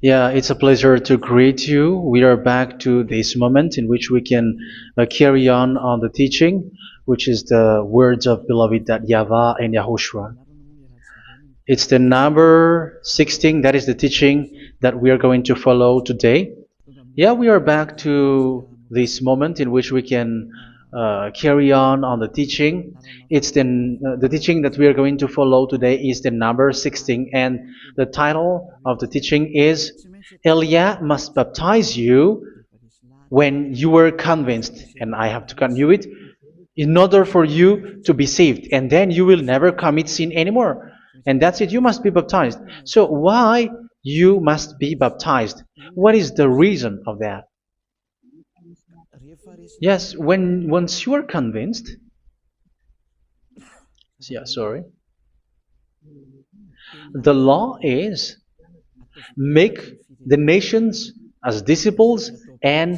Yeah, it's a pleasure to greet you. We are back to this moment in which we can carry on the teaching, which is the words of beloved that YAHVAH and YAHOSHUA. It's the number 16, that is the teaching that we are going to follow today. Yeah, we are back to this moment in which we can carry on the teaching. It's the teaching that we are going to follow today is the number 16, and the title of the teaching is Elia must baptize you when you were convinced, and I have to continue it, in order for you to be saved, and then you will never commit sin anymore. And that's it, you must be baptized. So why you must be baptized? What is the reason of that? Yes, once you are convinced, yeah, sorry, the law is make the nations as disciples and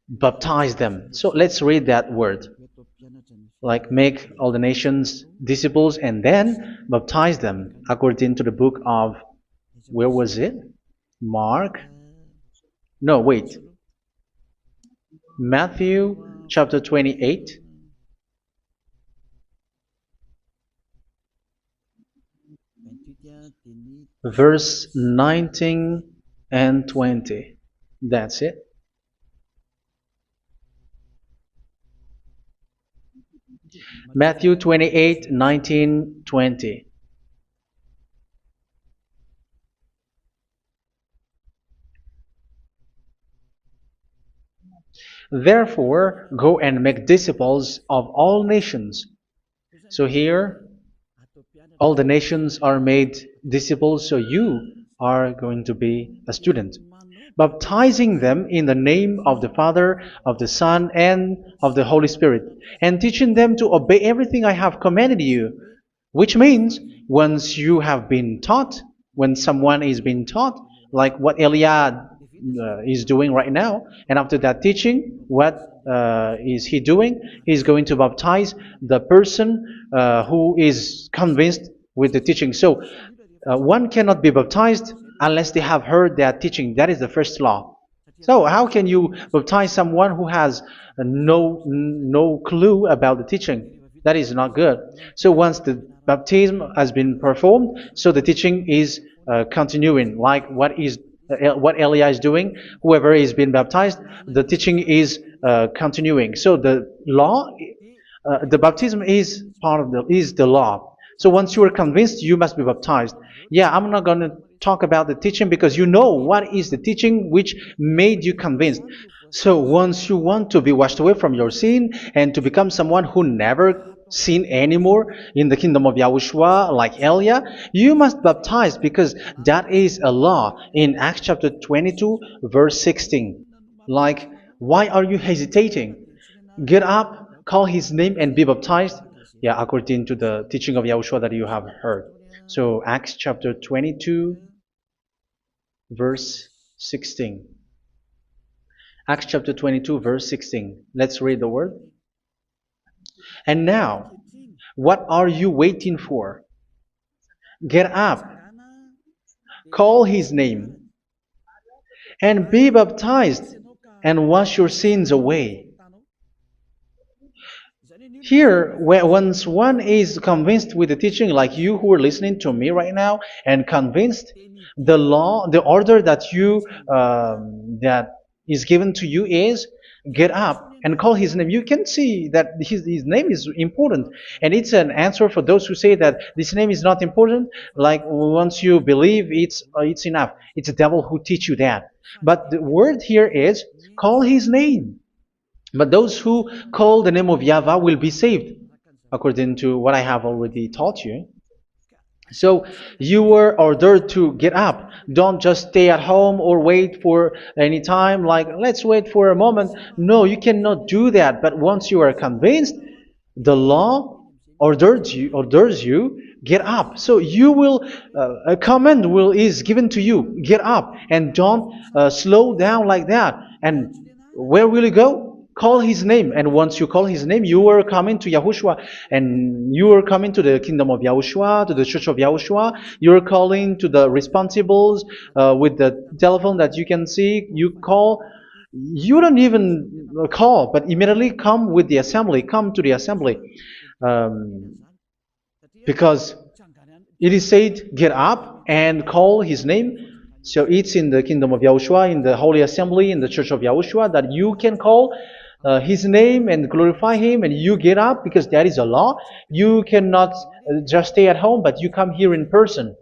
baptize them. So let's read that word. Like make all the nations disciples and then baptize them according to the book of, where was it? Mark? No, wait. Matthew chapter 28. Verse 19 and 20. That's it. Matthew 28, 19, 20. Therefore, go and make disciples of all nations. So here, all the nations are made disciples, so you are going to be a student. Baptizing them in the name of the Father, of the Son, and of the Holy Spirit, and teaching them to obey everything I have commanded you. Which means, once you have been taught, when someone is being taught, like what Eliad is doing right now, and after that teaching, what is he doing? He's going to baptize the person who is convinced with the teaching. So one cannot be baptized unless they have heard that teaching. That is the first law. So how can you baptize someone who has no clue about the teaching? That is not good. So once the baptism has been performed, so the teaching is continuing, like what Elijah is doing. Whoever is being baptized, the teaching is continuing. So the law, the baptism is part of the law. So once you are convinced, you must be baptized. Yeah, I'm not going to talk about the teaching because you know what is the teaching which made you convinced. So once you want to be washed away from your sin and to become someone who never sin anymore in the kingdom of YAHOSHUA like Elia, you must baptize because that is a law in Acts chapter 22 verse 16. Like, why are you hesitating? Get up, call his name and be baptized. Yeah, according to the teaching of YAHOSHUA that you have heard. So Acts chapter 22 verse 16. Acts chapter 22 verse 16. Let's read the word. And now, what are you waiting for? Get up, call his name, and be baptized, and wash your sins away. Here, once one is convinced with the teaching, like you who are listening to me right now, and convinced, the law, the order that that is given to you is get up and call his name. You can see that his name is important, and it's an answer for those who say that this name is not important. Like once you believe, it's enough. It's the devil who teach you that. But the word here is call his name. But those who call the name of YAHVAH will be saved, according to what I have already taught you. So you were ordered to get up. Don't just stay at home or wait for any time, like let's wait for a moment. No, you cannot do that. But once you are convinced, the law orders you get up. So you will a command is given to you. Get up and don't slow down like that. And where will you go? call his name. And once you call his name, you are coming to Yahushua. And you are coming to the kingdom of Yahushua, to the church of Yahushua. You are calling to the responsibles with the telephone that you can see. You call. You don't even call, but immediately come with the assembly. Come to the assembly. Um, because it is said, get up and call his name. So it's in the kingdom of Yahushua, in the holy assembly, in the church of Yahushua, that you can call his name and glorify him, and you get up because that is a law. You cannot just stay at home, but you come here in person.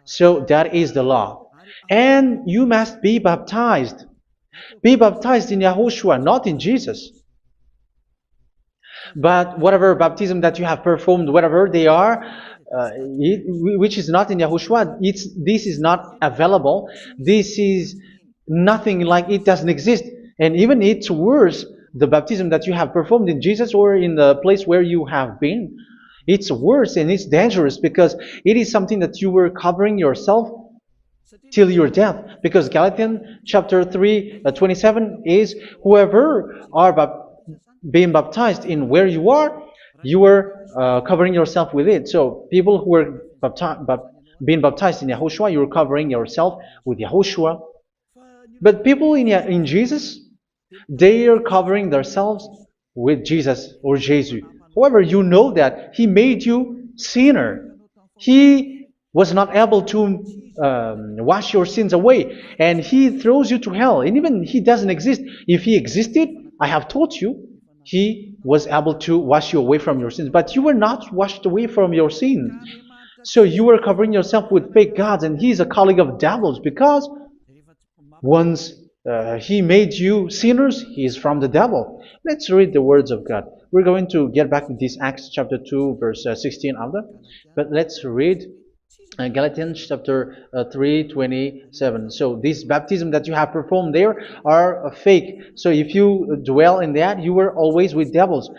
So that is the law. And you must be baptized. Be baptized in Yahushua, not in Jesus. But whatever baptism that you have performed, whatever they are, which is not in Yahushua, this is not available. This is nothing, like it doesn't exist. And even it's worse, the baptism that you have performed in Jesus or in the place where you have been. It's worse and it's dangerous because it is something that you were covering yourself till your death. Because Galatians chapter 3, 27 is, whoever are being baptized in where you are covering yourself with it. So people who are being baptized in Yahushua, you're covering yourself with Yahushua. But people in Jesus, they are covering themselves with Jesus or Jesus. However, you know that He made you sinner. He was not able to wash your sins away, and He throws you to hell. And even He doesn't exist. If He existed, I have told you, He was able to wash you away from your sins. But you were not washed away from your sins. So you were covering yourself with fake gods, and He is a colleague of devils, because once He made you sinners, He is from the devil. Let's read the words of God. We're going to get back to this Acts chapter 2, verse 16 after. But let's read Galatians chapter 3, 27. So this baptism that you have performed there are fake. So if you dwell in that, you were always with devils.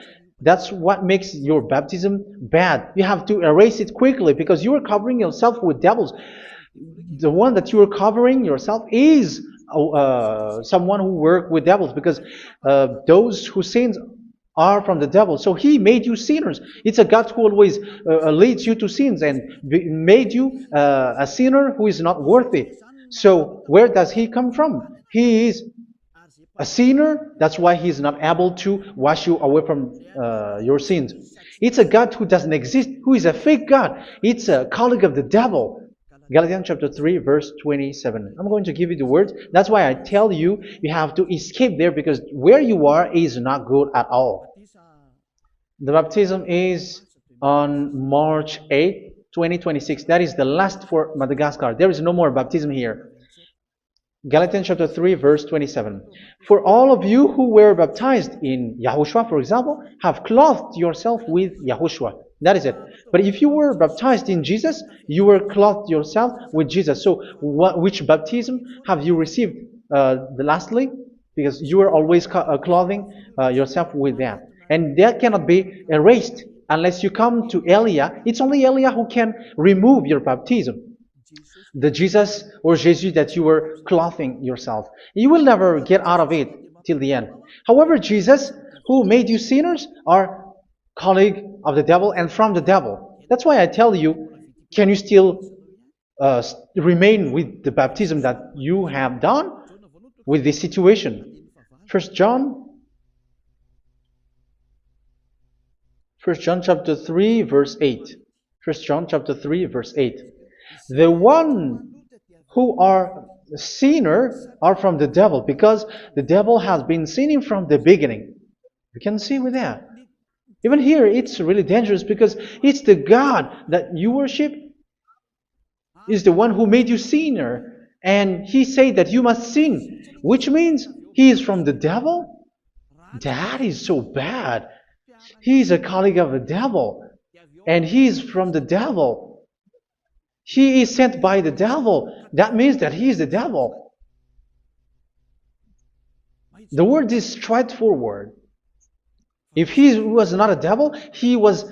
That's what makes your baptism bad. You have to erase it quickly because you are covering yourself with devils. The one that you are covering yourself is someone who worked with devils, because those who sins are from the devil. So He made you sinners. It's a God who always leads you to sins and made you a sinner who is not worthy. So where does He come from? He is a sinner. That's why He is not able to wash you away from your sins. It's a God who doesn't exist, who is a fake God. It's a colleague of the devil. Galatians chapter 3, verse 27. I'm going to give you the words. That's why I tell you, you have to escape there, because where you are is not good at all. The baptism is on March 8, 2026. That is the last for Madagascar. There is no more baptism here. Galatians chapter 3, verse 27. For all of you who were baptized in Yahushua, for example, have clothed yourself with Yahushua. That is it. But if you were baptized in Jesus, you were clothed yourself with Jesus. So which baptism have you received lastly? Because you are always clothing yourself with that. And that cannot be erased unless you come to Eliah. It's only Eliah who can remove your baptism. The Jesus or Jesus that you were clothing yourself. You will never get out of it till the end. However, Jesus, who made you sinners, are colleague of the devil and from the devil. That's why I tell you, can you still remain with the baptism that you have done with this situation? First John chapter 3, verse 8. First John chapter 3, verse 8. The one who are sinner are from the devil, because the devil has been sinning from the beginning. You can see with that. Even here, it's really dangerous, because it's the God that you worship is the one who made you sinner. And He said that you must sin, which means He is from the devil. That is so bad. He is a colleague of the devil. And He is from the devil. He is sent by the devil. That means that He is the devil. The word is straightforward. If He was not a devil, He washed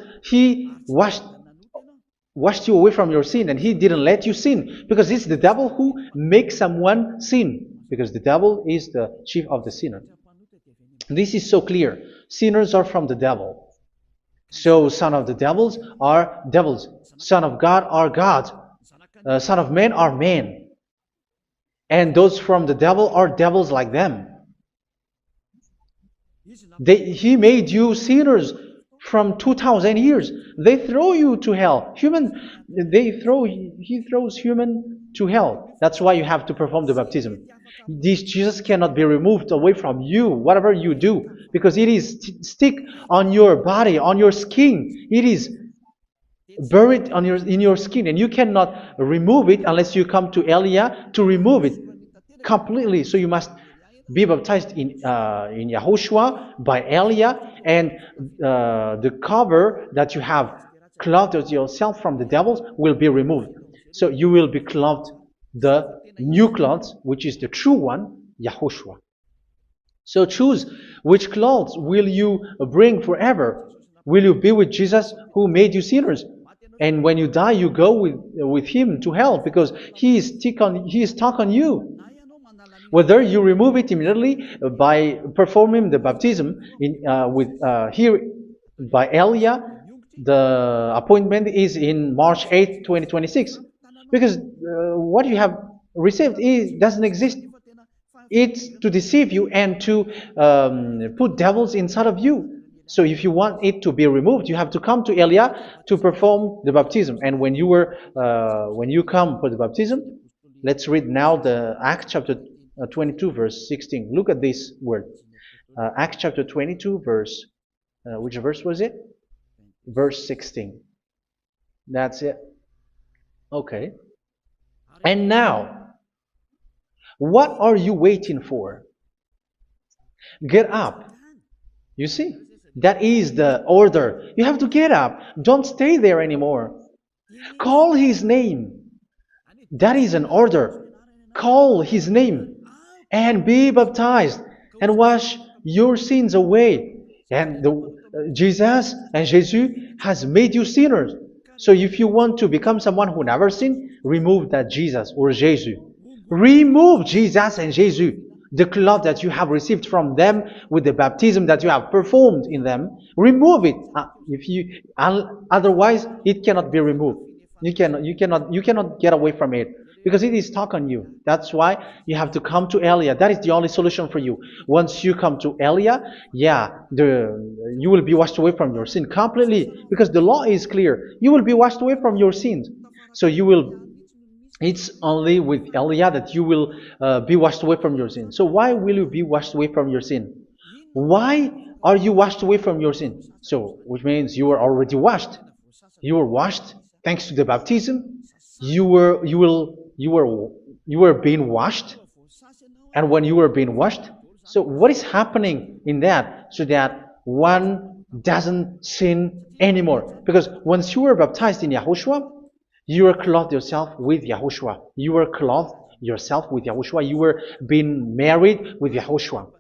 you away from your sin, and He didn't let you sin, because it's the devil who makes someone sin, because the devil is the chief of the sinner. This is so clear. Sinners are from the devil. So son of the devils are devils. Son of God are God. Son of men are men. And those from the devil are devils like them. He made you sinners from 2,000 years. They throw you to hell. He throws human to hell. That's why you have to perform the baptism. This Jesus cannot be removed away from you, whatever you do, because it is stick on your body, on your skin. It is buried in your skin, and you cannot remove it unless you come to Elia to remove it completely. So you must be baptized in YAHOSHUA by Elia, and the cover that you have clothed yourself from the devils will be removed. So you will be clothed the new clothes, which is the true one, YAHOSHUA. So choose which clothes will you bring forever. Will you be with Jesus who made you sinners? And when you die, you go with him to hell because he is stuck on you. Whether you remove it immediately by performing the baptism here by Elia, the appointment is in March 8, 2026. Because what you have received doesn't exist. It's to deceive you and to put devils inside of you. So if you want it to be removed, you have to come to Elia to perform the baptism. And when you come for the baptism, let's read now the Acts chapter 22 verse 16. Look at this word. Acts chapter 22 verse, which verse was it? Verse 16. That's it. Okay. And now, what are you waiting for? Get up. You see, that is the order. You have to get up. Don't stay there anymore. Call his name. That is an order. Call his name and be baptized and wash your sins away. And Jesus has made you sinners. So if you want to become someone who never sinned, remove that Jesus or Jesus. Remove Jesus and Jesus, the cloth that you have received from them with the baptism that you have performed in them. Remove it. Otherwise, it cannot be removed. You cannot get away from it because it is stuck on you. That's why you have to come to Elia. That is the only solution for you. Once you come to Elia, you will be washed away from your sin completely because the law is clear. You will be washed away from your sins. So it's only with Elia that you will be washed away from your sin. So why will you be washed away from your sin? Why are you washed away from your sin? So, which means you were already washed. You were washed thanks to the baptism. You were being washed, and when you were being washed, so what is happening in that? So that one doesn't sin anymore. Because once you were baptized in YAHOSHUA, you were clothed yourself with YAHOSHUA. You were clothed yourself with YAHOSHUA. You were being married with YAHOSHUA.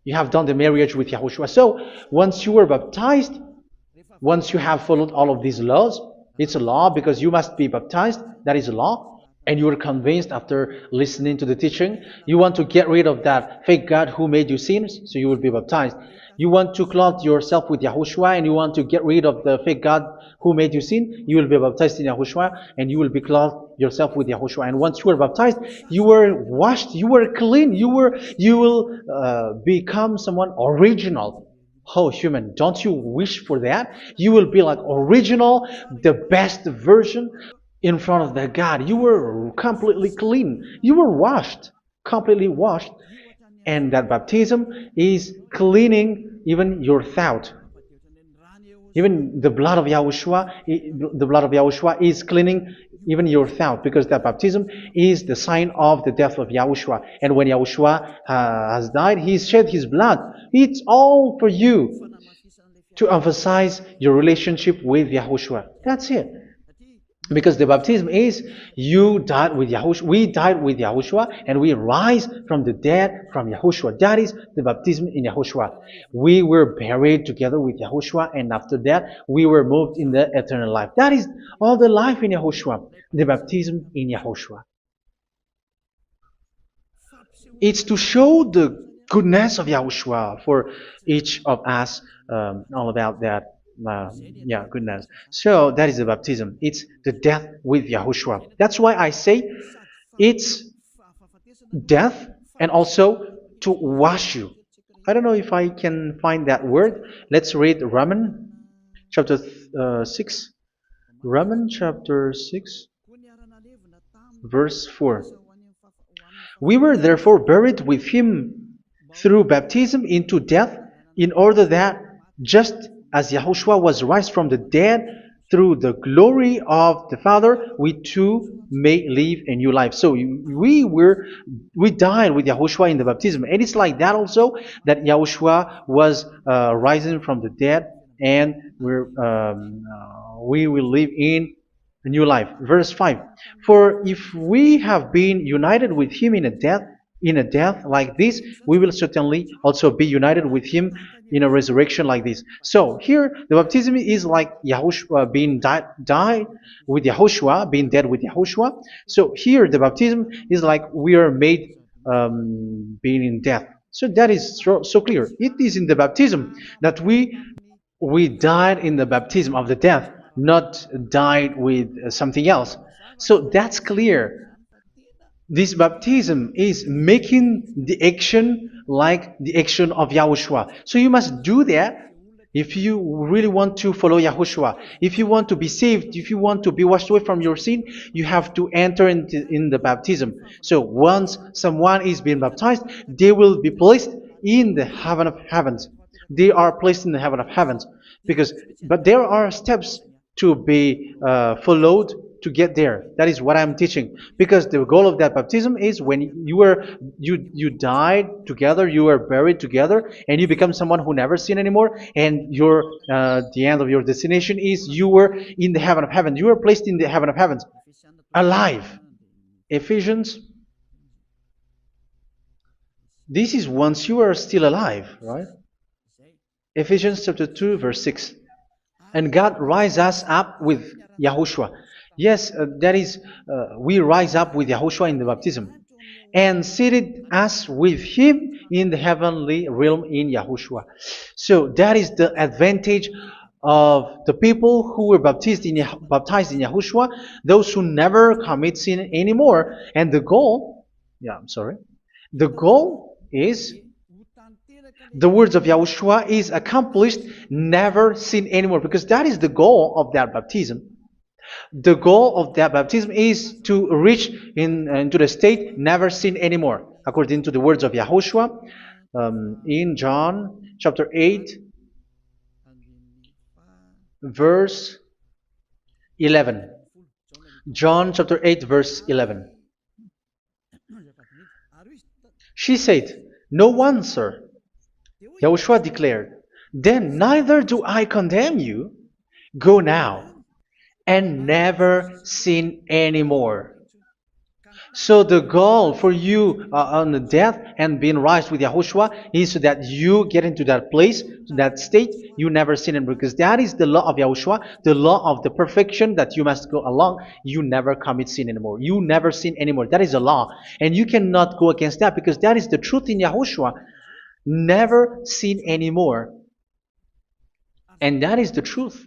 You have done the marriage with YAHOSHUA. So once you were baptized, once you have followed all of these laws, it's a law because you must be baptized. That is a law. And you are convinced after listening to the teaching, you want to get rid of that fake God who made you sinners, so you will be baptized. You want to clothe yourself with YAHOSHUA and you want to get rid of the fake God who made you sin, you will be baptized in YAHOSHUA and you will be clothed yourself with YAHOSHUA. And once you are baptized, you were washed, you were clean, you will become someone original. Oh, human, don't you wish for that? You will be like original, the best version in front of that God. You were completely clean. You were washed, completely washed. And that baptism is cleaning even your thought. Even the blood of YAHOSHUA is cleaning even your thought, because that baptism is the sign of the death of YAHOSHUA. And when YAHOSHUA has died, he shed his blood. It's all for you to emphasize your relationship with YAHOSHUA. That's it. Because the baptism is you died with YAHOSHUA, we died with YAHOSHUA, and we rise from the dead from YAHOSHUA. That is the baptism in YAHOSHUA. We were buried together with YAHOSHUA, and after that we were moved in the eternal life. That is all the life in YAHOSHUA, the baptism in YAHOSHUA. It's to show the goodness of Yahushua for each of us, all about that. Yeah, goodness. So that is the baptism. It's the death with Yahushua. That's why I say it's death and also to wash you. I don't know if I can find that word. Let's read Romans chapter 6. Romans chapter 6, verse 4. We were therefore buried with him through baptism into death, in order that, just as Yahushua was raised from the dead through the glory of the Father, we too may live a new life. So we died with Yahushua in the baptism, and it's like that also that Yahushua was rising from the dead, and we will live in a new life. Verse 5. For if we have been united with him in a death like this, we will certainly also be united with him in a resurrection like this. So here the baptism is like Yahushua being died with Yahushua, being dead with Yahushua. So here the baptism is like we are made being in death. So that is so clear. It is in the baptism that we died in the baptism of the death, not died with something else. So that's clear. This baptism is making the action like the action of Yahushua. So you must do that if you really want to follow Yahushua. If you want to be saved, if you want to be washed away from your sin, you have to enter in the baptism. So once someone is being baptized, they will be placed in the heaven of heavens. They are placed in the heaven of heavens but there are steps to be followed to get there. That is what I'm teaching. Because the goal of that baptism is when you died together, you were buried together, and you become someone who never sin anymore. And the end of your destination is you were in the heaven of heaven. You were placed in the heaven of heavens, alive. Ephesians. This is once you are still alive, right? Ephesians chapter 2, verse 6. And God rise us up with Yahushua. Yes, that is, we rise up with Yahushua in the baptism. And seated us with him in the heavenly realm in Yahushua. So that is the advantage of the people who were baptized in Yahushua, those who never commit sin anymore. And the goal, the goal is the words of Yahushua is accomplished, never sin anymore, because that is the goal of that baptism. The goal of that baptism is to reach into the state never sin anymore, according to the words of Yahushua in John chapter 8, verse 11. John chapter 8, verse 11. She said, "No one, sir." Yahushua declared, "Then neither do I condemn you. Go now and never sin anymore." So the goal for you on the death and being raised with Yahushua is so that you get into that place, to that state, you never sin anymore. Because that is the law of Yahushua, the law of the perfection that you must go along. You never commit sin anymore. You never sin anymore. That is a law. And you cannot go against that because that is the truth in Yahushua. Never sin anymore. And that is the truth.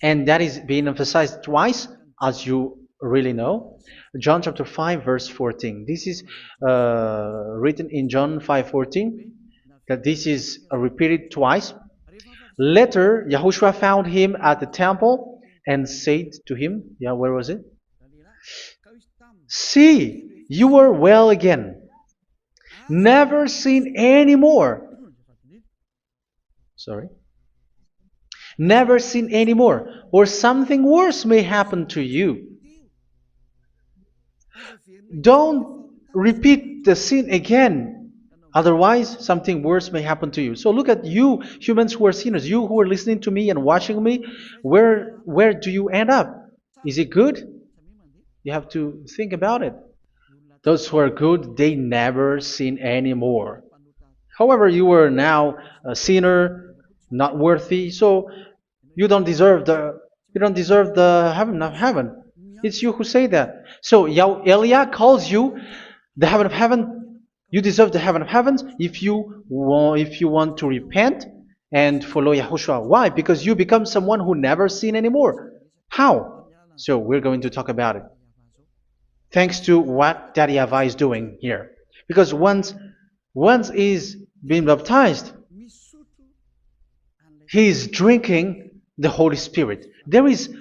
And that is being emphasized twice, as you really know. John chapter 5, verse 14. This is written in John 5:14, that this is repeated twice. Later, Yahushua found him at the temple and said to him, where was it? "See, you are well again. Never sin anymore." Never sin anymore, or something worse may happen to you. Don't repeat the sin again. Otherwise, something worse may happen to you. So look at you, humans who are sinners, you who are listening to me and watching me. Where do you end up? Is it good? You have to think about it. Those who are good, they never sin anymore. However, you are now a sinner, not worthy, so you don't deserve the heaven of heaven. It's you who say that. So Eliah calls you the heaven of heaven. You deserve the heaven of heavens if you want to repent and follow Yahushua. Why? Because you become someone who never sin anymore. How? So we're going to talk about it. Thanks to what Daddy YAHVAH is doing here. Because once he's been baptized, he is drinking the Holy Spirit. There is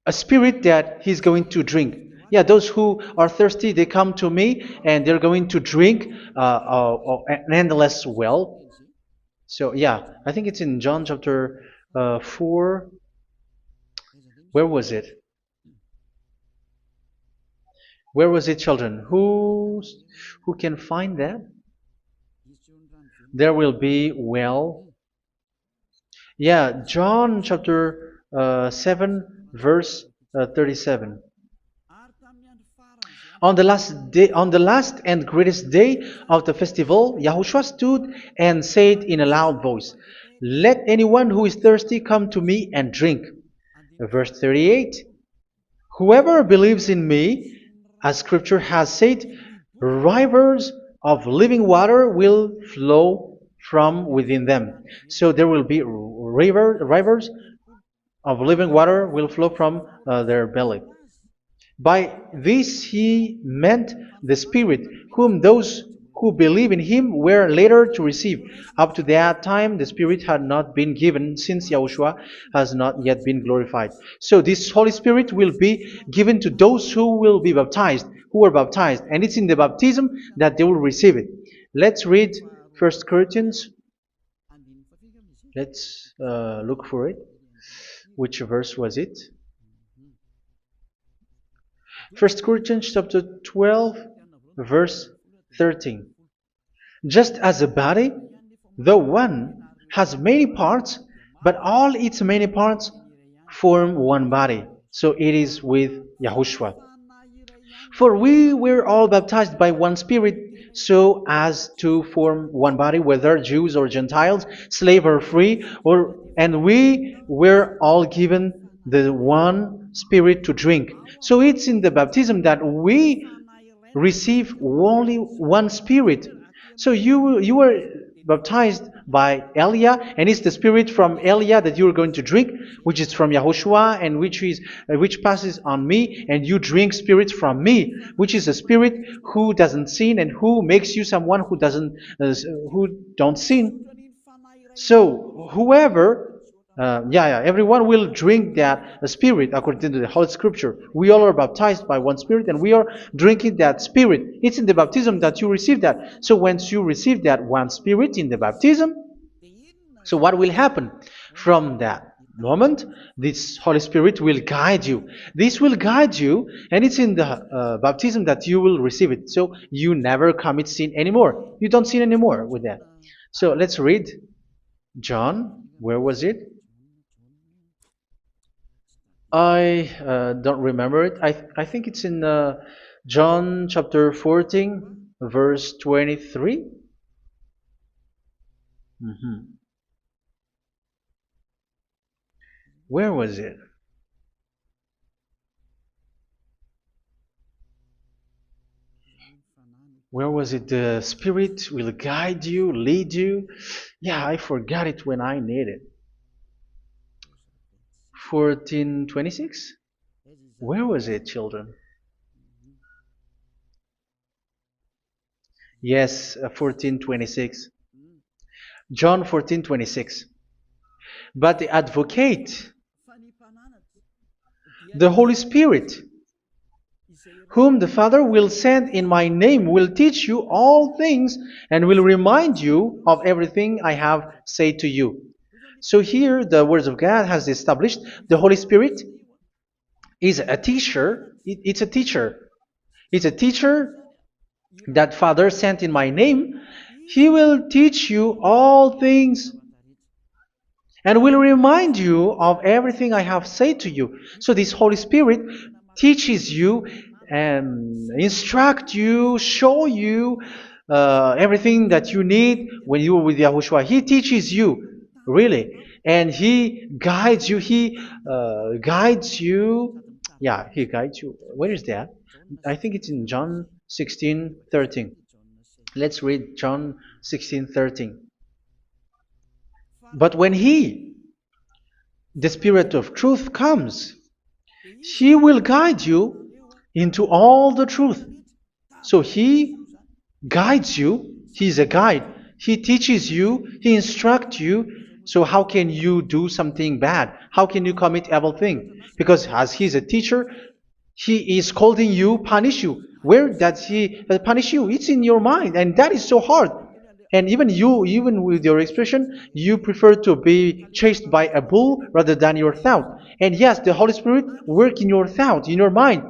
a spirit that he's going to drink. Yeah, those who are thirsty, they come to me and they're going to drink an endless well. So yeah, I think it's in John chapter 4. Where was it? Where was it, children? Who can find that? There will be well. Yeah, John chapter 7, verse 37. On the last and greatest day of the festival, Yahushua stood and said in a loud voice, "Let anyone who is thirsty come to me and drink." Verse 38, "Whoever believes in me, as Scripture has said, rivers of living water will flow from within them." So there will be rivers of living water will flow from their belly. By this he meant the Spirit, whom those who believe in him were later to receive. Up to that time, the Spirit had not been given, since Yahushua has not yet been glorified. So this Holy Spirit will be given to those who will be baptized, who are baptized, and it's in the baptism that they will receive it. Let's read 1 Corinthians. Let's look for it. Which verse was it? 1 Corinthians chapter 12, verse 13. Just as a body, though one, has many parts, but all its many parts form one body. So it is with Yahushua. For we were all baptized by one Spirit, so as to form one body, whether Jews or Gentiles, slave or free, and we were all given the one Spirit to drink. So it's in the baptism that we receive only one Spirit. So you were baptized by Elia, and it's the Spirit from Elia that you are going to drink, which is from Yahushua, and which passes on me, and you drink Spirit from me, which is a Spirit who doesn't sin and who makes you someone who don't sin. So whoever everyone will drink that Spirit according to the Holy Scripture. We all are baptized by one Spirit, and we are drinking that Spirit. It's in the baptism that you receive that. So once you receive that one Spirit in the baptism, so what will happen? From that moment, this Holy Spirit will guide you. This will guide you, and it's in the baptism that you will receive it. So you never commit sin anymore. You don't sin anymore with that. So let's read John. Where was it? I don't remember it. I think it's in John chapter 14, verse 23. Where was it? Where was it? The Spirit will guide you, lead you. Yeah, I forgot it when I need it. 14:26? Where was it, children? Yes, 14:26. John 14:26. But the Advocate, the Holy Spirit, whom the Father will send in my name, will teach you all things and will remind you of everything I have said to you. So here the words of God has established the Holy Spirit is a teacher. It's a teacher. It's a teacher that Father sent in my name. He will teach you all things and will remind you of everything I have said to you. So this Holy Spirit teaches you and instruct you, show you everything that you need when you are with Yahushua. He teaches you, really. And He guides you. He guides you. Yeah, He guides you. Where is that? I think it's in John 16:13. Let's read John 16:13. But when He, the Spirit of truth, comes, He will guide you into all the truth. So He guides you. He's a guide. He teaches you. He instructs you. So how can you do something bad? How can you commit evil thing? Because as He's a teacher, He is scolding you, punish you. Where does He punish you? It's in your mind, and that is so hard. And even you, even with your expression, you prefer to be chased by a bull rather than your thought. And yes, the Holy Spirit work in your thought, in your mind.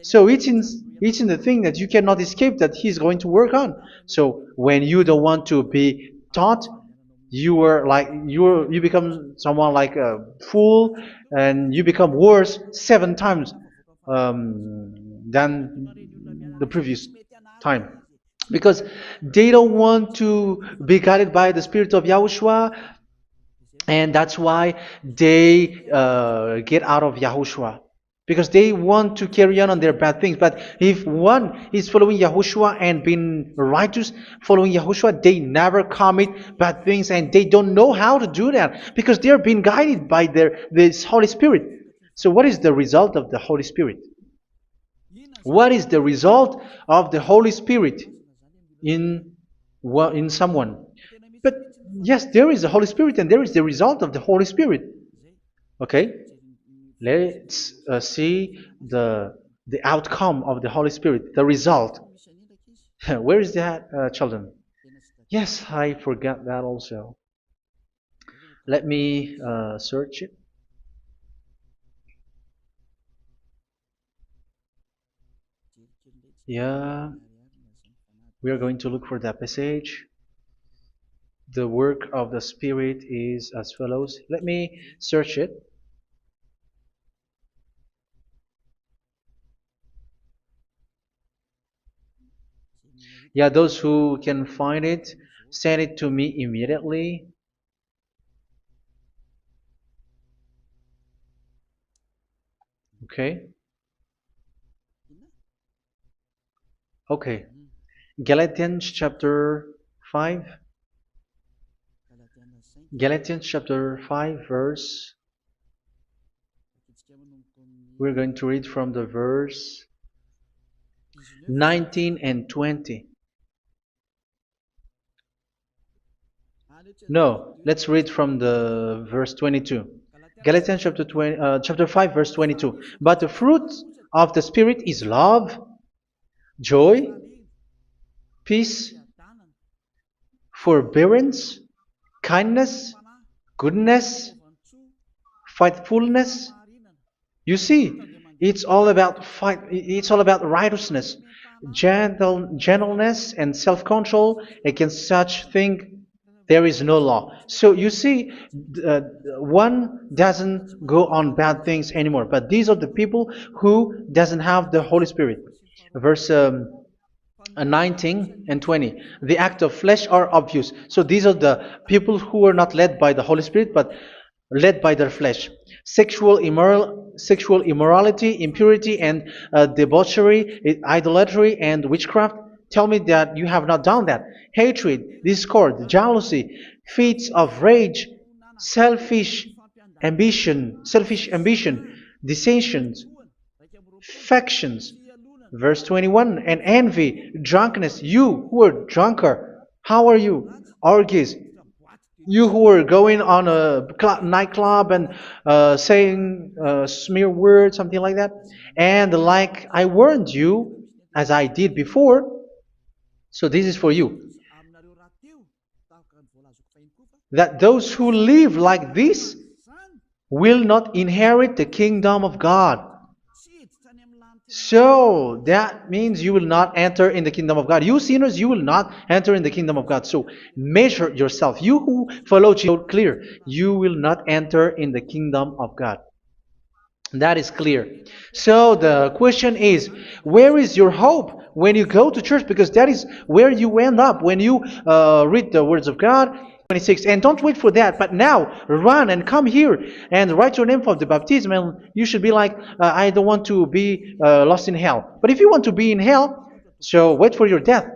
So it's in the thing that you cannot escape that He's going to work on. So when you don't want to be taught, you become someone like a fool, and you become worse 7 times than the previous time, because they don't want to be guided by the Spirit of Yahushua, and that's why they get out of Yahushua, because they want to carry on their bad things. But if one is following Yahushua and being righteous, following Yahushua, they never commit bad things, and they don't know how to do that because they are being guided by this Holy Spirit. So what is the result of the Holy Spirit? What is the result of the Holy Spirit in in someone? But yes, there is the Holy Spirit, and there is the result of the Holy Spirit. Okay, let's see the outcome of the Holy Spirit, the result. Where is that, children? Yes, I forgot that also. Let me search it. Yeah, we are going to look for that passage. The work of the Spirit is as follows. Let me search it. Yeah, those who can find it, send it to me immediately. Okay. Okay. Galatians chapter 5. Galatians chapter 5 verse. We're going to read from the verse 19 and 20. No, let's read from the verse 22. Galatians chapter 5 verse 22. But the fruit of the Spirit is love, joy, peace, forbearance, kindness, goodness, faithfulness. You see, it's all about fight. It's all about righteousness, gentleness, and self-control. Against such thing, there is no law. So you see, uh, one doesn't go on bad things anymore. But these are the people who doesn't have the Holy Spirit. Verse 19 and 20. The act of flesh are obvious. So these are the people who are not led by the Holy Spirit, but led by their flesh. Sexual immorality, impurity, and debauchery, idolatry, and witchcraft. Tell me that you have not done that. Hatred, discord, jealousy, fits of rage, selfish ambition, dissensions, factions. Verse 21, and envy, drunkenness. You who are drunkard, how are you? Orgies. You who are going on a nightclub and saying smear words, something like that. And like I warned you, as I did before, so this is for you, that those who live like this will not inherit the kingdom of God. So that means you will not enter in the kingdom of God. You sinners, you will not enter in the kingdom of God. So measure yourself. You who follow Jesus, clear, you will not enter in the kingdom of God. That is clear. So the question is, where is your hope when you go to church? Because that is where you end up when you read the words of God. 26. And don't wait for that, but now run and come here and write your name for the baptism. And you should be like, I don't want to be lost in hell. But if you want to be in hell, so wait for your death.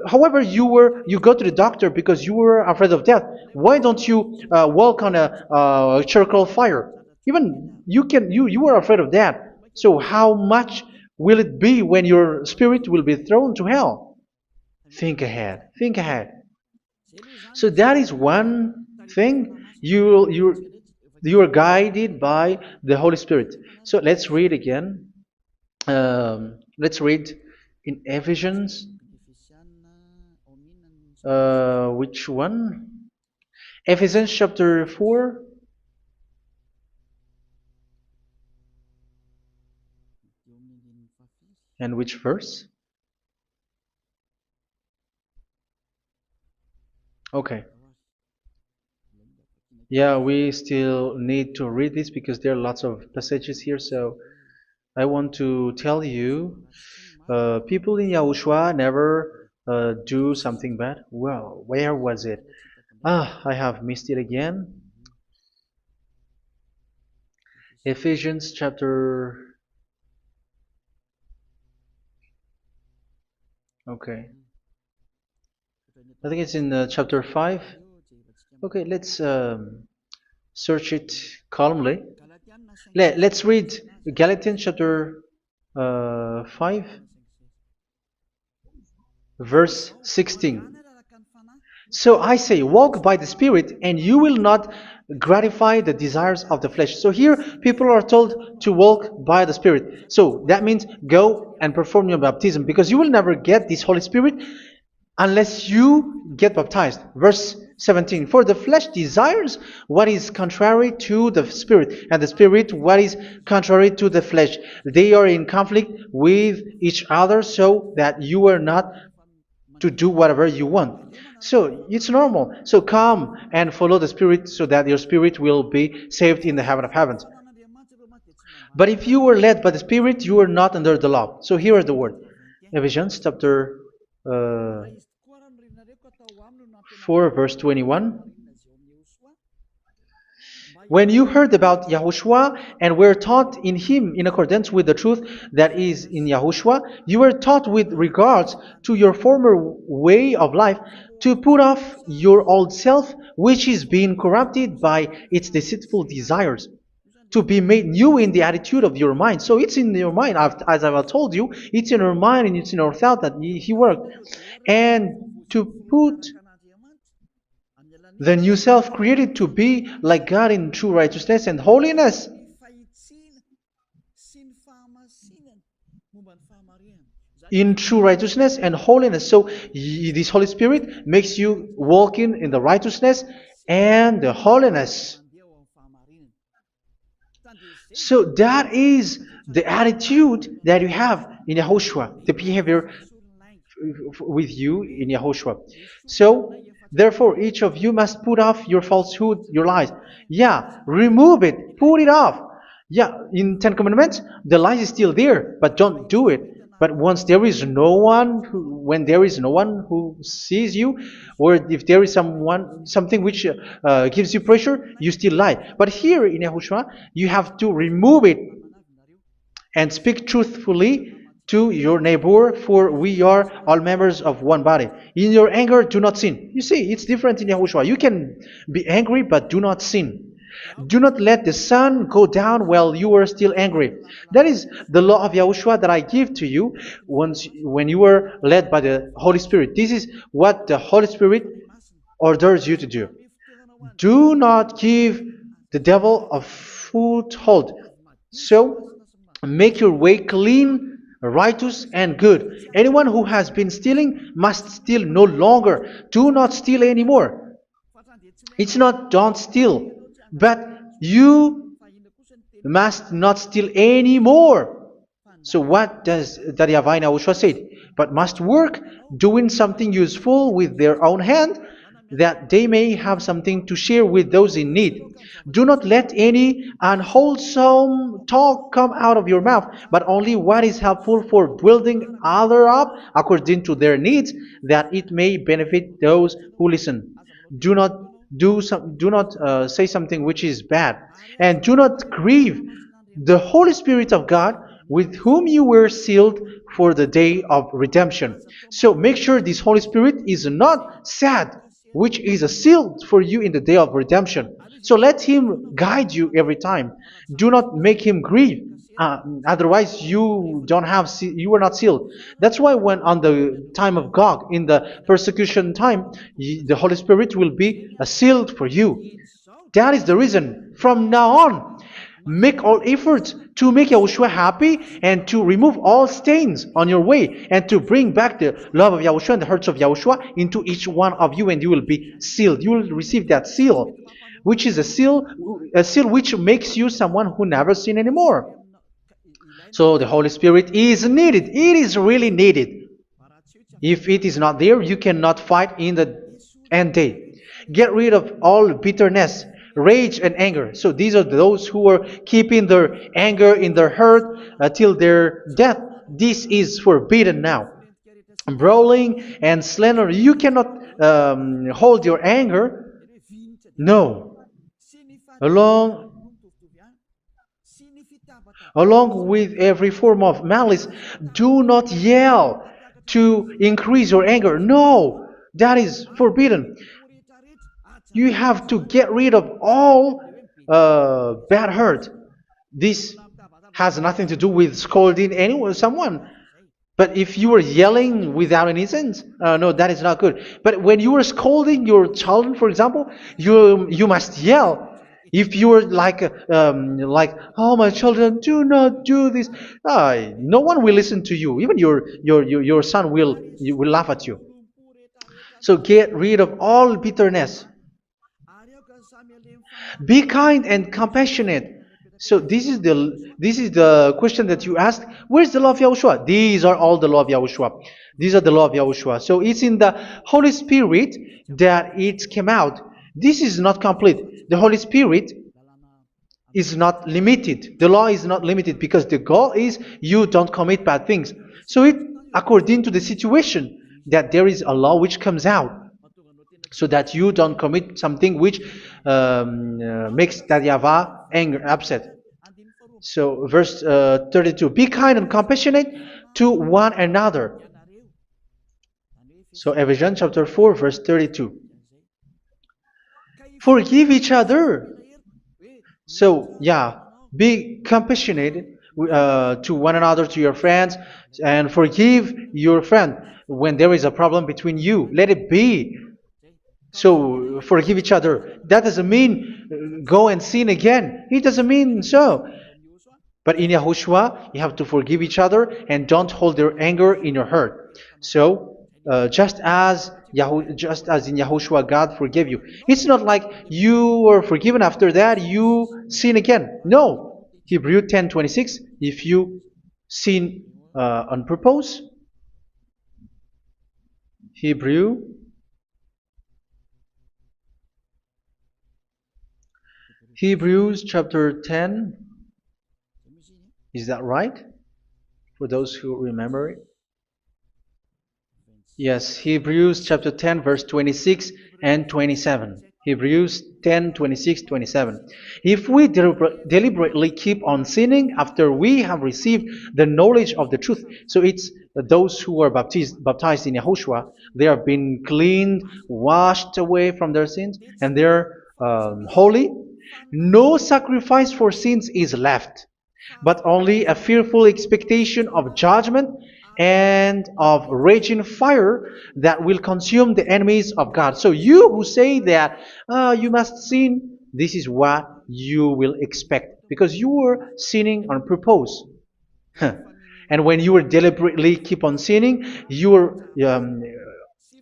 however, you go to the doctor because you were afraid of death. Why don't you walk on a charcoal fire? Even you were afraid of that. So how much will it be when your spirit will be thrown to hell? Think ahead. Think ahead. So that is one thing. You are guided by the Holy Spirit. So let's read again. Let's read in Ephesians. Which one? Ephesians chapter 4. And which verse? Okay. Yeah, we still need to read this because there are lots of passages here. So I want to tell you, people in Yahushua never do something bad. Well, where was it? Ah, I have missed it again. Ephesians chapter. Okay, I think it's in chapter 5. Okay, let's search it calmly. Let's read Galatians chapter 5, verse 16. So I say, walk by the Spirit, and you will not gratify the desires of the flesh. So here, people are told to walk by the Spirit. So that means go and perform your baptism, because you will never get this Holy Spirit unless you get baptized. Verse 17. For the flesh desires what is contrary to the Spirit, and the Spirit what is contrary to the flesh. They are in conflict with each other, so that you are not to do whatever you want. So it's normal. So come and follow the Spirit so that your spirit will be saved in the heaven of heavens. But if you were led by the Spirit, you are not under the law. So here are the word. Ephesians chapter 4 verse 21. When you heard about Yahushua and were taught in him in accordance with the truth that is in Yahushua, you were taught with regards to your former way of life to put off your old self, which is being corrupted by its deceitful desires, to be made new in the attitude of your mind. So it's in your mind, as I've told you, it's in your mind and it's in your thought that he worked. And to put the new self created to be like God in true righteousness and holiness. In true righteousness and holiness. So this Holy Spirit makes you walking in the righteousness and the holiness. So that is the attitude that you have in Yahushua, the behavior with you in Yahushua. So therefore, each of you must put off your falsehood, your lies. Yeah, remove it, put it off. Yeah, in Ten Commandments, the lies is still there, but don't do it. But once there is no one, when there is no one who sees you, or if there is something which gives you pressure, you still lie. But here in Yahushua, you have to remove it and speak truthfully to your neighbor, for we are all members of one body. In your anger, do not sin. You see, it's different in Yahushua. You can be angry, but do not sin. Do not let the sun go down while you are still angry. That is the law of Yahushua that I give to you when you are led by the Holy Spirit. This is what the Holy Spirit orders you to do. Do not give the devil a foothold. So, make your way clean, righteous, and good. Anyone who has been stealing must steal no longer. Do not steal anymore. It's not don't steal, but you must not steal anymore. So what does the YAHVAH YAHOSHUA say? But must work, doing something useful with their own hand, that they may have something to share with those in need. Do not let any unwholesome talk come out of your mouth, but only what is helpful for building others up according to their needs, that it may benefit those who listen. Do not say something which is bad, and do not grieve the Holy Spirit of God, with whom you were sealed for the day of redemption. So make sure this Holy Spirit is not sad, which is a seal for you in the day of redemption. So let Him guide you every time. Do not make Him grieve. Otherwise, you are not sealed. That's why when on the time of God, in the persecution time, the Holy Spirit will be sealed for you. That is the reason. From now on, make all efforts to make Yahushua happy and to remove all stains on your way and to bring back the love of Yahushua and the hearts of Yahushua into each one of you, and you will be sealed. You will receive that seal, which is a seal which makes you someone who never sin anymore. So the Holy Spirit is needed. It is really needed. If it is not there, you cannot fight in the end day. Get rid of all bitterness, rage, and anger. So these are those who are keeping their anger in their heart till their death. This is forbidden now. Brawling and slander. You cannot hold your anger. No. Along Along with every form of malice, do not yell to increase your anger. No, that is forbidden. You have to get rid of all bad hurt. This has nothing to do with scolding anyone, someone. But if you are yelling without any sense, no, that is not good. But when you are scolding your child, for example, you must yell. If you are like, oh my children, do not do this, no one will listen to you. Even your son will laugh at you. So get rid of all bitterness. Be kind and compassionate. So this is the question that you asked. Where's the law of Yahushua? These are all the law of Yahushua. These are the law of Yahushua. So it's in the Holy Spirit that it came out. This is not complete. The Holy Spirit is not limited. The law is not limited because the goal is you don't commit bad things. So it according to the situation that there is a law which comes out, so that you don't commit something which makes that YAHVAH anger, upset. So verse 32, be kind and compassionate to one another. So Ephesians chapter 4 verse 32. Forgive each other. So yeah, be compassionate to one another, to your friends, and forgive your friend when there is a problem between you. Let it be. So forgive each other. That doesn't mean go and sin again. It doesn't mean so. But in Yahushua, you have to forgive each other and don't hold their anger in your heart. So just as in Yahushua, God forgave you. It's not like you were forgiven after that you sin again. No. Hebrew 10:26. If you sin on purpose, Hebrews chapter 10. Is that right? For those who remember it? Yes, Hebrews chapter 10 verse 26 and 27. Hebrews 10, 26, 27. If we deliberately keep on sinning after we have received the knowledge of the truth, so it's those who are baptized in Yahushua, they have been cleaned, washed away from their sins, and they're holy. No sacrifice for sins is left, but only a fearful expectation of judgment and of raging fire that will consume the enemies of God. So you who say that you must sin, this is what you will expect, because you were sinning on purpose. And when you deliberately keep on sinning, your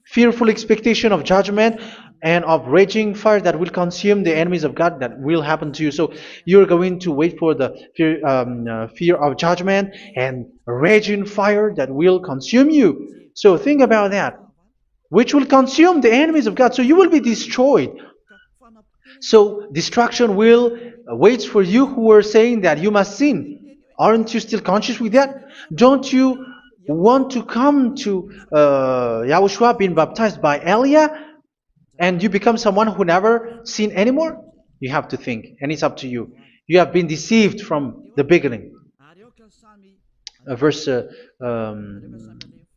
fearful expectation of judgment and of raging fire that will consume the enemies of God, that will happen to you. So you're going to wait for the fear of judgment and raging fire that will consume you. So think about that, which will consume the enemies of God. So you will be destroyed. So destruction will wait for you who are saying that you must sin. Aren't you still conscious with that? Don't you want to come to Yahushua being baptized by Elia and you become someone who never sinned anymore? You have to think, and it's up to you. You have been deceived from the beginning. verse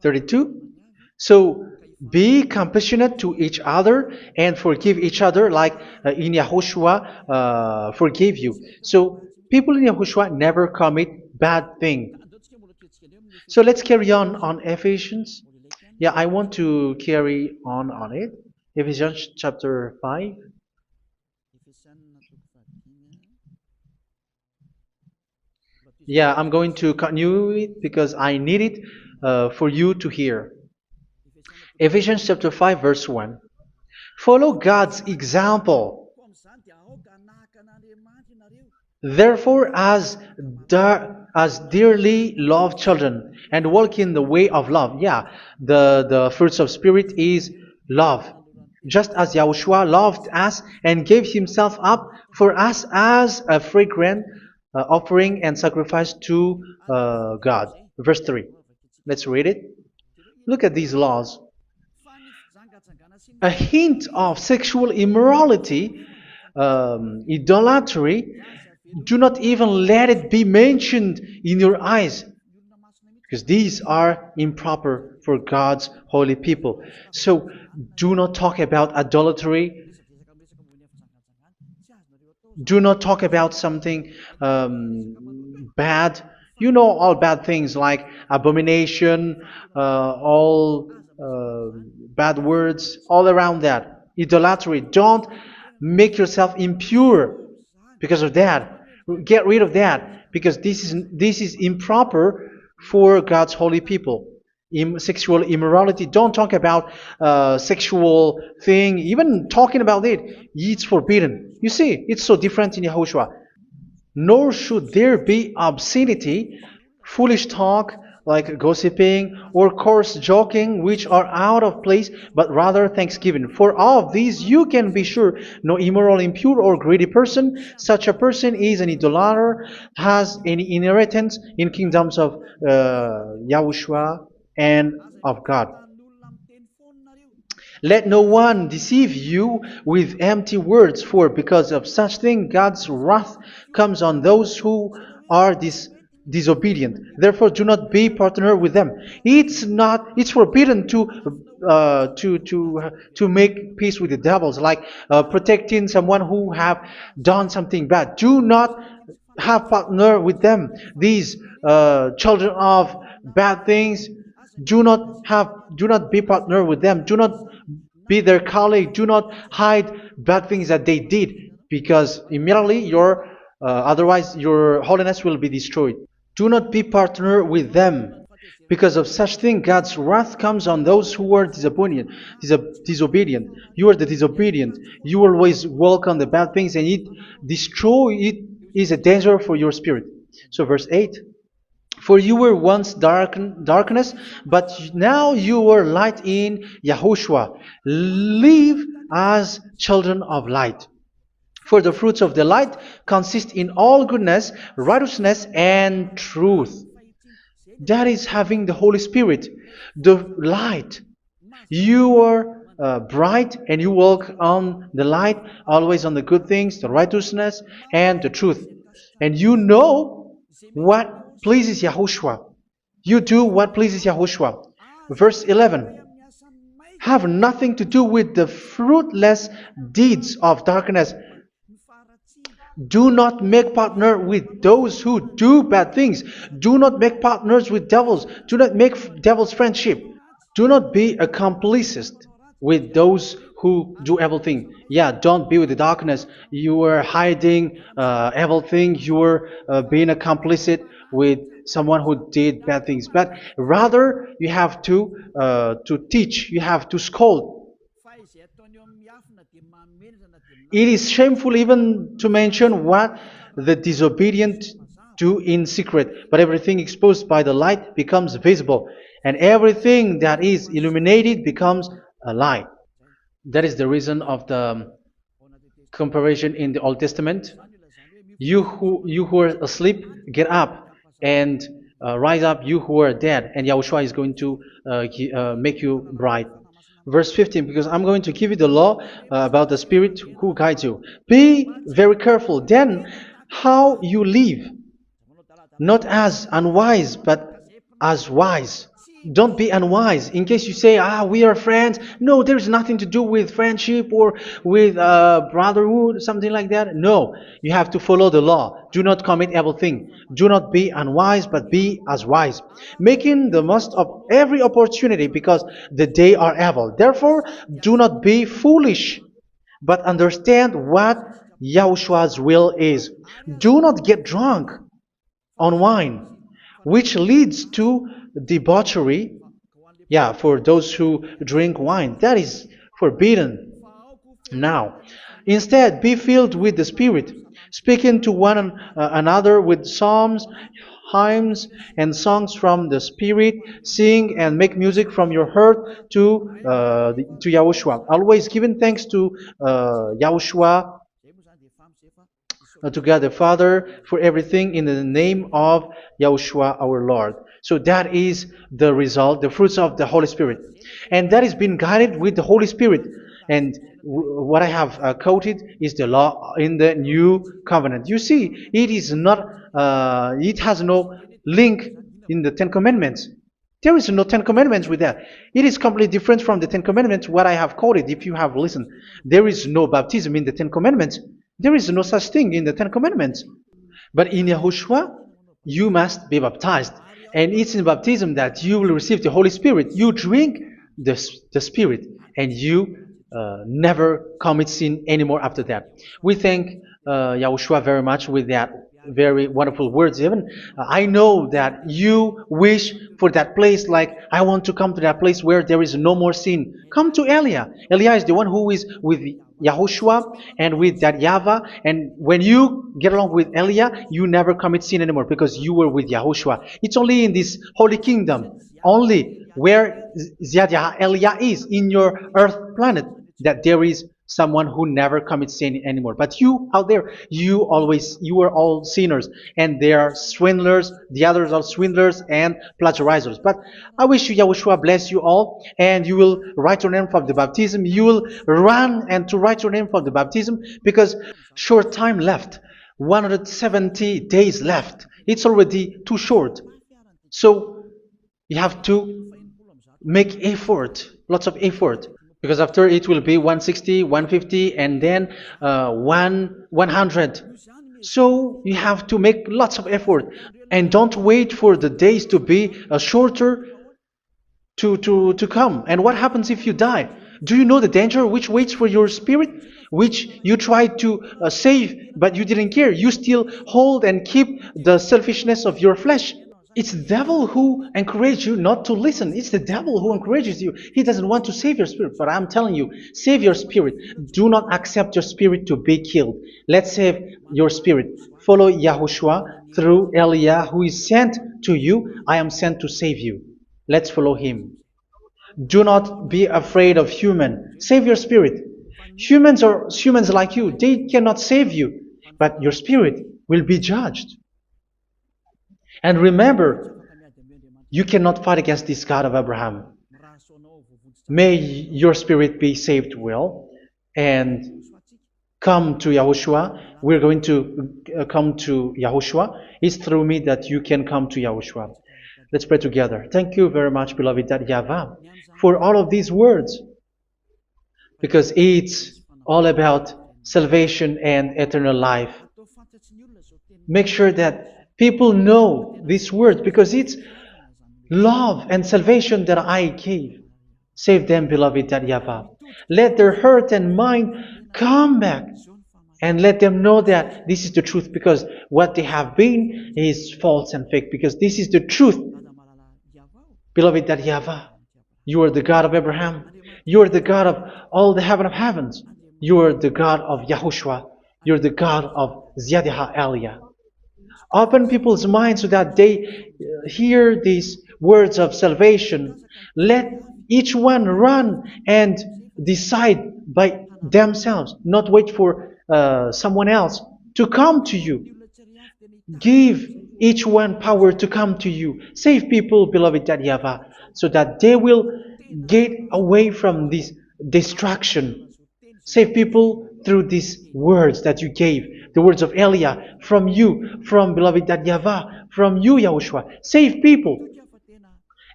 32. So be compassionate to each other and forgive each other like in Yahushua forgave you. So people in Yahushua never commit bad thing. So let's carry on Ephesians. Yeah, I want to carry on it. Ephesians chapter 5. Yeah, I'm going to continue it because I need it for you to hear. Ephesians chapter 5 verse 1. Follow God's example. Therefore, as dearly loved children, and walk in the way of love. Yeah, the fruits of spirit is love. Just as Yahushua loved us and gave himself up for us as a fragrant offering and sacrifice to God. Verse 3. Let's read it. Look at these laws. A hint of sexual immorality, idolatry, do not even let it be mentioned in your eyes, because these are improper for God's holy people. So do not talk about idolatry. Do not talk about something bad. You know all bad things like abomination, all bad words, all around that. Idolatry. Don't make yourself impure because of that. Get rid of that because this is improper for God's holy people. Sexual immorality. Don't talk about sexual thing. Even talking about it, it's forbidden. You see, it's so different in Yahushua. Nor should there be obscenity, foolish talk like gossiping or coarse joking, which are out of place, but rather thanksgiving. For all of these you can be sure: no immoral, impure, or greedy person, such a person is an idolater, has any inheritance in kingdoms of Yahushua and of God. Let no one deceive you with empty words, for because of such thing God's wrath comes on those who are disobedient. Therefore, do not be partner with them. It's forbidden to make peace with the devils, like protecting someone who have done something bad. Do not have partner with them. These children of bad things, do not be partner with them. Do not be their colleague. Do not hide bad things that they did, because immediately otherwise your holiness will be destroyed. Do not be partner with them. Because of such thing, God's wrath comes on those who are disobedient. You are the disobedient. You always walk on the bad things, and it is a danger for your spirit. So verse 8. For you were once darkness, but now you are light in Yahushua. Live as children of light. For the fruits of the light consist in all goodness, righteousness, and truth. That is having the Holy Spirit, the light. You are bright and you walk on the light, always on the good things, the righteousness, and the truth. And you know what pleases Yahushua. You do what pleases Yahushua. Verse 11. Have nothing to do with the fruitless deeds of darkness. Do not make partner with those who do bad things. Do not make partners with devils. Do not make devils friendship. Do not be a complicit with those who do evil thing. Yeah, don't be with the darkness. You are hiding evil thing. You are being a complicit with someone who did bad things. But rather, you have to teach. You have to scold. It is shameful even to mention what the disobedient do in secret, but everything exposed by the light becomes visible, and everything that is illuminated becomes a light. That is the reason of the comparison in the Old Testament. You who are asleep, get up and rise up, you who are dead, and Yahushua is going to make you bright. Verse 15, because I'm going to give you the law about the Spirit who guides you. Be very careful then how you live, not as unwise, but as wise. Don't be unwise. In case you say, we are friends. No, there's nothing to do with friendship or with brotherhood, something like that. No, you have to follow the law. Do not commit evil thing. Do not be unwise, but be as wise, making the most of every opportunity because the day are evil. Therefore, do not be foolish, but understand what Yahushua's will is. Do not get drunk on wine, which leads to debauchery. Yeah, for those who drink wine, that is forbidden now. Instead, be filled with the Spirit, speaking to one another with psalms, hymns, and songs from the Spirit. Sing and make music from your heart to Yahushua. Always giving thanks to Yahushua, to God the Father for everything in the name of Yahushua our Lord. So that is the result, the fruits of the Holy Spirit. And that is being guided with the Holy Spirit. And what I have quoted is the law in the new covenant. You see, it is not, it has no link in the Ten Commandments. There is no Ten Commandments with that. It is completely different from the Ten Commandments, what I have quoted, if you have listened. There is no baptism in the Ten Commandments. There is no such thing in the Ten Commandments. But in Yahushua, you must be baptized. And it's in baptism that you will receive the Holy Spirit. You drink the Spirit, and you never commit sin anymore after that. We thank Yahushua very much with that very wonderful words. Even I know that you wish for that place, like I want to come to that place where there is no more sin. Come to Elia. Elia is the one who is with Yahushua and with that YAHVAH. And when you get along with Elia, you never commit sin anymore because you were with Yahushua. It's only in this holy kingdom, only where Ziyadah Elia is, in your earth planet, that there is someone who never commits sin anymore. But you out there, you are all sinners, and they are swindlers. The others are swindlers and plagiarizers. But I wish you, Yahushua, bless you all, and you will write your name for the baptism. You will run and to write your name for the baptism, because short time left, 170 days left. It's already too short. So you have to make effort, lots of effort, because after it will be 160, 150, and then 100. So you have to make lots of effort, and don't wait for the days to be shorter to come. And what happens if you die? Do you know the danger which waits for your spirit, which you tried to save, but you didn't care? You still hold and keep the selfishness of your flesh. It's the devil who encourages you not to listen. It's the devil who encourages you. He doesn't want to save your spirit. But I'm telling you, save your spirit. Do not accept your spirit to be killed. Let's save your spirit. Follow Yahushua through Elia, who is sent to you. I am sent to save you. Let's follow him. Do not be afraid of human. Save your spirit. Humans are humans like you. They cannot save you. But your spirit will be judged. And remember, you cannot fight against this God of Abraham. May your spirit be saved well and come to Yahushua. We're going to come to Yahushua. It's through me that you can come to Yahushua. Let's pray together. Thank you very much, beloved YAHVAH, for all of these words, because it's all about salvation and eternal life. Make sure that people know these words, because it's love and salvation that I gave. Save them, beloved YAHVAH. Let their heart and mind come back, and let them know that this is the truth, because what they have been is false and fake, because this is the truth. Beloved YAHVAH, you are the God of Abraham. You are the God of all the heaven of heavens. You are the God of Yahushua. You are the God of Ziyadah Elia. Open people's minds so that they hear these words of salvation. Let each one run and decide by themselves, not wait for someone else to come to you. Give each one power to come to you. Save people, beloved YAHVAH, so that they will get away from this destruction. Save people through these words that you gave, the words of Elia, from you, from beloved YAHVAH, from you, Yahushua. Save people.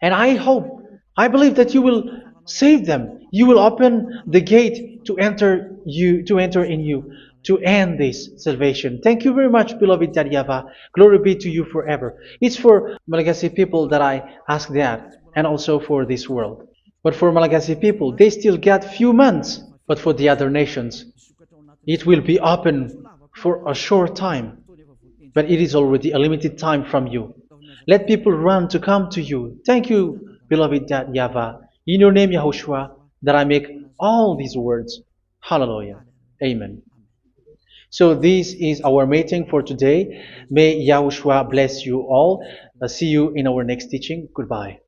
And I hope, I believe that you will save them. You will open the gate to enter in you, to end this salvation. Thank you very much, beloved Daddy Yava. Glory be to you forever. It's for Malagasy people that I ask that, and also for this world. But for Malagasy people, they still get few months. But for the other nations, it will be open for a short time. But it is already a limited time from you. Let people run to come to you. Thank you, beloved Yahvah. In your name, Yahushua, that I make all these words. Hallelujah. Amen. So this is our meeting for today. May Yahushua bless you all. See you in our next teaching. Goodbye.